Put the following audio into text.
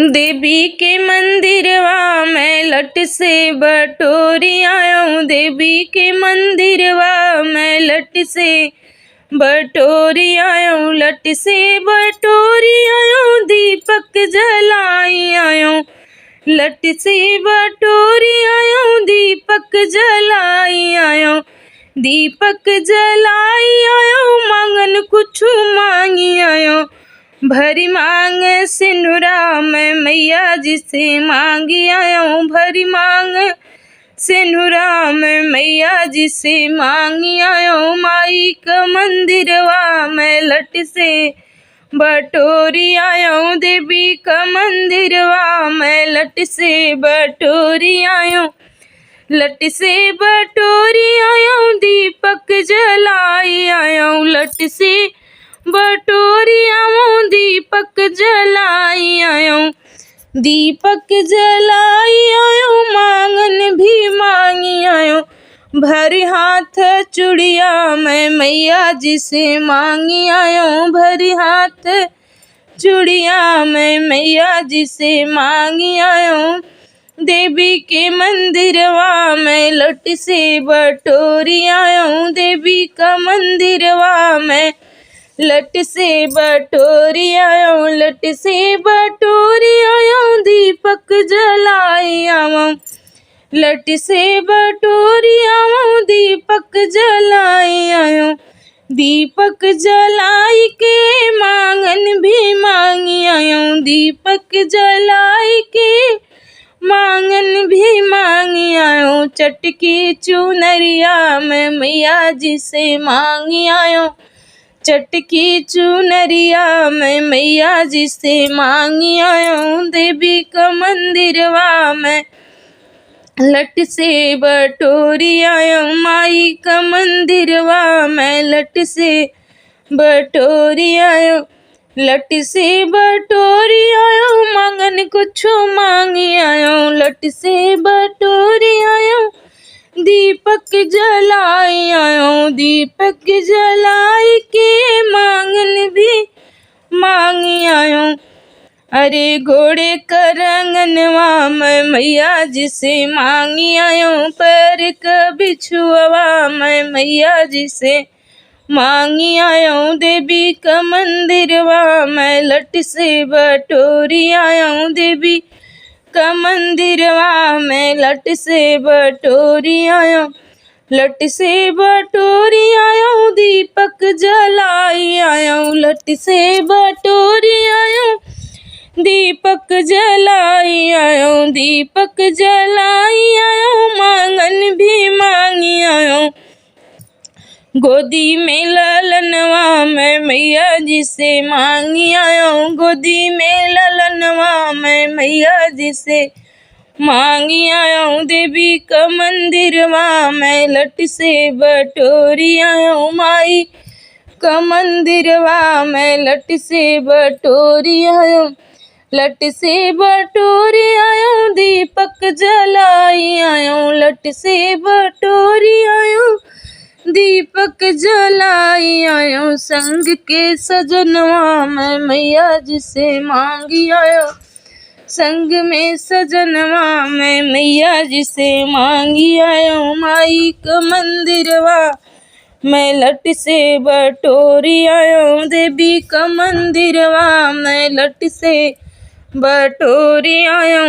देवी के मंदिरवा में लट से बटोरी आयो, देवी के मंदिरवा में लट से बटोरी आयो, लट से बटोरी आयो, दीपक जलाई आयो, लट से बटोरी आयो, दीपक जलाई आयो, दीपक जलाई आयो, मांगन कुछ मांगी आयो, भरी मांग सिनुरा में मैया जी से मांगी आयो, भरी मांग सिनुरा में मैया जी से मांगी आयो, माई का मंदिरवा में लट से बटोरी आयो, देवी का मंदिरवा में लट से बटोरी आयो, लट से बटोरी आयो, दीपक जलाई आयो, लट से बटोरी आयो, दीपक जलाई आयो, दीपक जलाई आयो, मांगन भी मांगी आयो, भरी हाथ चूड़िया मैं मैया जी से मांगी आयो, भरी हाथ चूड़िया मैं मैया जी से मांगी आयो, देवी के मंदिरवा में लट से बटोरी आयो, देवी का मंदिरवा में लट से बटोरी आयो, लट से बटोरी आयो, दीपक जलाई आयो, लट से बटोरी आयो, दीपक जलाई आयो, दीपक जलाई के मांगन भी मांगी आयो, दीपक जलाई के मांगन भी मांगी आयो, चटकी चुनरिया में मैया जी से मांगी आयो, चटकी चुनरिया में मैया जी से मांगी आयो, देवी का मंदिरवा में लट से बटोरी आयो, माई का मंदिरवा में लट से बटोरी आयो, लट से बटोरी आयो, मांगन कुछ मांगी आयो, लट से बटोरी आयो, दीपक जलाई आयो, दीपक जलाई के मांगन भी मांगी आयो, अरे घोड़े का रंगनवा मैं मैया जी से मांगी आयो, पैर का बिछुआ मैं मैया जी से मांगी आयो, देवी का मंदिरवा मैं लट से बटोरी आयो, देवी का मंदिरवा में लट से बटोरी आयो, लट से बटोरी आयो, दीपक जलाई आयो, लट से बटोरी आयो, दीपक जलाई आयो, दीपक जलाई आयो, मांगन भी मांगी आयो, गोदी में ललनवा मैं मैया जी से मांगी आयो, गोदी में ललनवा मैं मैया जी से मांगी आयो, देवी का मंदिरवा मैं लट से बटोरी आयो, माई का मंदिरवा मैं लट से बटोरी आयो, लट से बटोरी आयो, दीपक जलाई आयो, लट से बटोरी आयो, दीपक जलाई आयो, संग के सजनवा मैं मैया जी से मांगी आयो, संग में सजनवा मैं मैया जी से मांगी आयो, माई का मंदिरवा मैं लट से बटोरी आयो, देवी का मंदिरवा मैं लट से बटोरी आयो।